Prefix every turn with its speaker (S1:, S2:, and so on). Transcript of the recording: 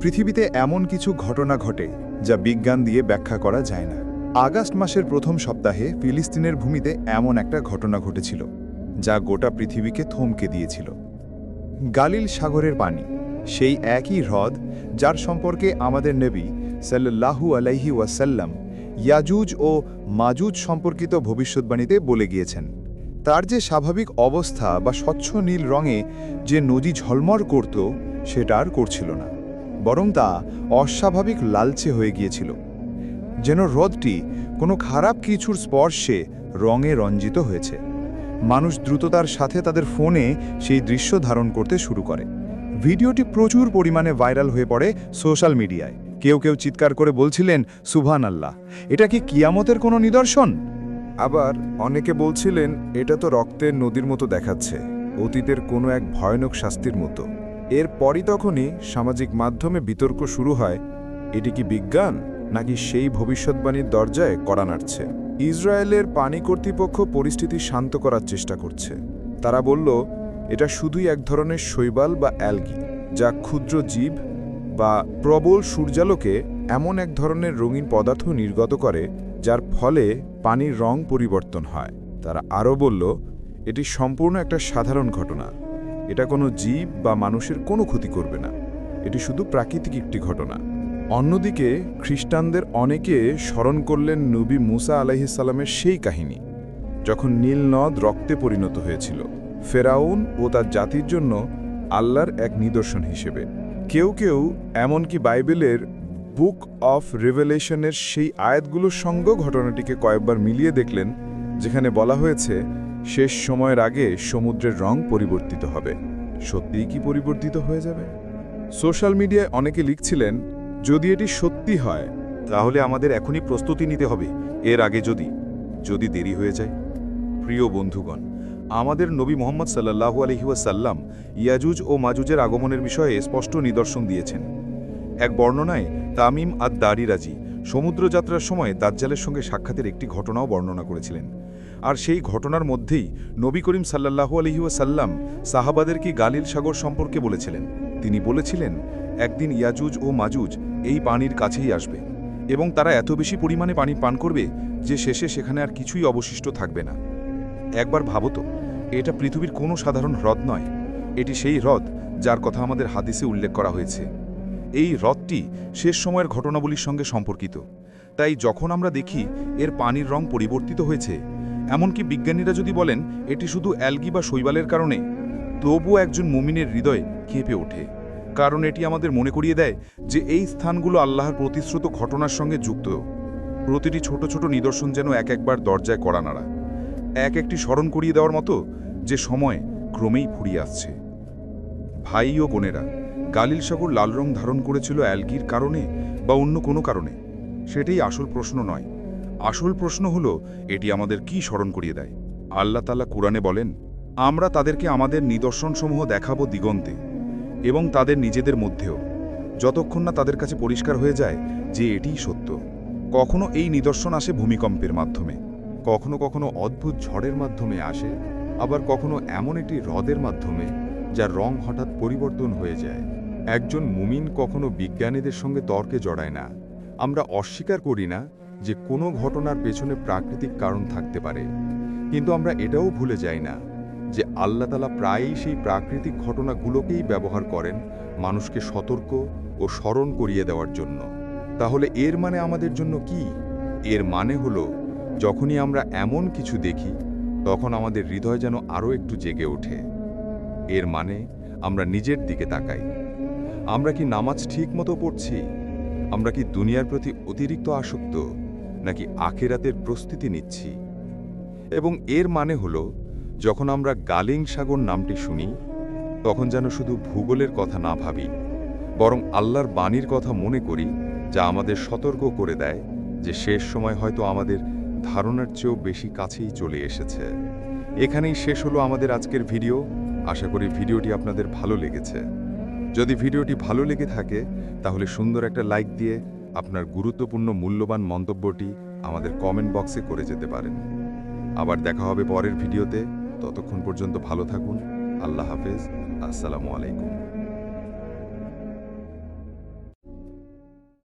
S1: পৃথিবীতে এমন কিছু ঘটনা ঘটে যা বিজ্ঞান দিয়ে ব্যাখ্যা করা যায় না। আগস্ট মাসের প্রথম সপ্তাহে ফিলিস্তিনের ভূমিতে এমন একটা ঘটনা ঘটেছিল যা গোটা পৃথিবীকে থমকে দিয়েছিল। গালিল সাগরের পানি, সেই একই হ্রদ যার সম্পর্কে আমাদের নবী সাল্লাল্লাহু আলাইহি ওয়াসাল্লাম ইয়াজুজ ও মাজুজ সম্পর্কিত ভবিষ্যদ্বাণীতে বলে গিয়েছেন। তার যে স্বাভাবিক অবস্থা বা স্বচ্ছ নীল রঙে যে নদী ঝলমল করত, সেটা আর করছিল না, বরং তা অস্বাভাবিক লালচে হয়ে গিয়েছিল, যেন হ্রদটি কোনো খারাপ কিছুর স্পর্শে রঙে রঞ্জিত হয়েছে। মানুষ দ্রুততার সাথে তাদের ফোনে সেই দৃশ্য ধারণ করতে শুরু করে। ভিডিওটি প্রচুর পরিমাণে ভাইরাল হয়ে পড়ে সোশ্যাল মিডিয়ায়। কেউ কেউ চিৎকার করে বলছিলেন, সুবহানাল্লাহ, এটা কি কিয়ামতের কোনো নিদর্শন?
S2: আবার অনেকে বলছিলেন, এটা তো রক্তের নদীর মতো দেখাচ্ছে, অতীতের কোনো এক ভয়ানক শাস্তির মতো। এরপরই তখনই সামাজিক মাধ্যমে বিতর্ক শুরু হয়, এটি কি বিজ্ঞান নাকি সেই ভবিষ্যৎবাণীর দরজায় কড়া নাড়ছে। ইসরায়েলের পানি কর্তৃপক্ষ পরিস্থিতি শান্ত করার চেষ্টা করছে। তারা বলল, এটা শুধুই এক ধরনের শৈবাল বা অ্যালগি, যা ক্ষুদ্র জীব বা প্রবল সূর্যালোকে এমন এক ধরনের রঙিন পদার্থ নির্গত করে যার ফলে পানির রং পরিবর্তন হয়। তারা আরও বলল, এটি সম্পূর্ণ একটা সাধারণ ঘটনা, এটা কোনো জীব বা মানুষের কোনো ক্ষতি করবে না, এটি শুধু প্রাকৃতিক একটি ঘটনা। অন্যদিকে খ্রিস্টানদের অনেকে স্মরণ করলেন নবী মুসা আলাইহিস সালামের সেই কাহিনী, যখন নীল নদ রক্তে পরিণত হয়েছিল, ফেরাউন ও তার জাতির জন্য আল্লাহর এক নিদর্শন হিসেবে। কেউ কেউ এমনকি বাইবেলের বুক অফ রিভেলেশনের সেই আয়াতগুলোর সঙ্গেও ঘটনাটিকে কয়েকবার মিলিয়ে দেখলেন, যেখানে বলা হয়েছে শেষ সময়ের আগে সমুদ্রের রং পরিবর্তিত হবে। সত্যিই কি পরিবর্তিত হয়ে যাবে? সোশ্যাল মিডিয়ায় অনেকে লিখছিলেন, যদি এটি সত্যি হয়
S3: তাহলে আমাদের এখনই প্রস্তুতি নিতে হবে, এর আগে যদি দেরি হয়ে যায়। প্রিয় বন্ধুগণ, আমাদের নবী মুহাম্মদ সাল্লাল্লাহু আলাইহি ওয়াসাল্লাম ইয়াজুজ ও মাজুজের আগমনের বিষয়ে স্পষ্ট নিদর্শন দিয়েছেন। এক বর্ণনায় তামিম আদ-দারি রাজি সমুদ্রযাত্রার সময় দাজ্জালের সঙ্গে সাক্ষাতের একটি ঘটনাও বর্ণনা করেছিলেন। আর সেই ঘটনার মধ্যেই নবী করিম সাল্লাল্লাহু আলাইহি ওয়াসাল্লাম সাহাবাদেরকে গালিল সাগর সম্পর্কে বলেছিলেন। তিনি বলেছিলেন, একদিন ইয়াজুজ ও মাজুজ এই পানির কাছেই আসবে এবং তারা এত বেশি পরিমাণে পানি পান করবে যে শেষে সেখানে আর কিছুই অবশিষ্ট থাকবে না। একবার ভাবো তো, এটা পৃথিবীর কোনো সাধারণ হ্রদ নয়, এটি সেই হ্রদ যার কথা আমাদের হাদিসে উল্লেখ করা হয়েছে। এই হ্রদটি শেষ সময়ের ঘটনাবলীর সঙ্গে সম্পর্কিত। তাই যখন আমরা দেখি এর পানির রং পরিবর্তিত হয়েছে, এমনকি বিজ্ঞানীরা যদি বলেন এটি শুধু অ্যালগি বা শৈবালের কারণে, তবুও একজন মুমিনের হৃদয় কেঁপে ওঠে, কারণ এটি আমাদের মনে করিয়ে দেয় যে এই স্থানগুলো আল্লাহর প্রতিশ্রুত ঘটনার সঙ্গে যুক্ত। প্রতিটি ছোট ছোট নিদর্শন যেন এক একবার দরজায় কড়া নাড়া, এক একটি স্মরণ করিয়ে দেওয়ার মতো যে সময় ক্রমেই ফুরিয়ে আসছে। ভাই ও বোনেরা, গালিল সাগর লাল রং ধারণ করেছিল অ্যালগির কারণে বা অন্য কোনো কারণে, সেটাই আসল প্রশ্ন নয়। আসল প্রশ্ন হলো, এটি আমাদের কি স্মরণ করিয়ে দেয়। আল্লাহ তাআলা কুরআনে বলেন, আমরা তাদেরকে আমাদের নিদর্শনসমূহ দেখাবো দিগন্তে এবং তাদের নিজেদের মধ্যেও, যতক্ষণ না তাদের কাছে পরিষ্কার হয়ে যায় যে এটিই সত্য। কখনো এই নিদর্শন আসে ভূমিকম্পের মাধ্যমে, কখনো কখনো অদ্ভুত ঝড়ের মাধ্যমে আসে, আবার কখনো এমন একটি হ্রদের মাধ্যমে যার রং হঠাৎ পরিবর্তন হয়ে যায়। একজন মুমিন কখনো বিজ্ঞানীদের সঙ্গে তর্কে জড়ায় না। আমরা অস্বীকার করি না যে কোনো ঘটনার পেছনে প্রাকৃতিক কারণ থাকতে পারে, কিন্তু আমরা এটাও ভুলে যাই না যে আল্লাহ তাআলা প্রায়ই সেই প্রাকৃতিক ঘটনাগুলোকেই ব্যবহার করেন মানুষকে সতর্ক ও স্মরণ করিয়ে দেওয়ার জন্য। তাহলে এর মানে আমাদের জন্য কি? এর মানে হলো, যখনই আমরা এমন কিছু দেখি তখন আমাদের হৃদয় যেন আরও একটু জেগে ওঠে। এর মানে আমরা নিজের দিকে তাকাই। আমরা কি নামাজ ঠিক মতো পড়ছি? আমরা কি দুনিয়ার প্রতি অতিরিক্ত আসক্ত, নাকি আখিরাতের প্রস্তুতি নিচ্ছি? এবং এর মানে হলো, যখন আমরা গালিল সাগর নামটি শুনি তখন যেন শুধু ভূগোলের কথা না ভাবি, বরং আল্লাহর বাণীর কথা মনে করি, যা আমাদের সতর্ক করে দেয় যে শেষ সময় হয়তো আমাদের ধারণার চেয়েও বেশি কাছেই চলে এসেছে। এখানেই শেষ হলো আমাদের আজকের ভিডিও। আশা করি ভিডিওটি আপনাদের ভালো লেগেছে। যদি ভিডিওটি ভালো লেগে থাকে তাহলে সুন্দর একটা লাইক দিয়ে আপনার গুরুত্বপূর্ণ মূল্যবান মন্তব্যটি আমাদের কমেন্ট বক্সে করে যেতে পারেন। আবার দেখা হবে পরের ভিডিওতে। ততক্ষণ পর্যন্ত ভালো থাকুন। আল্লাহ হাফেজ। আসসালামু আলাইকুম।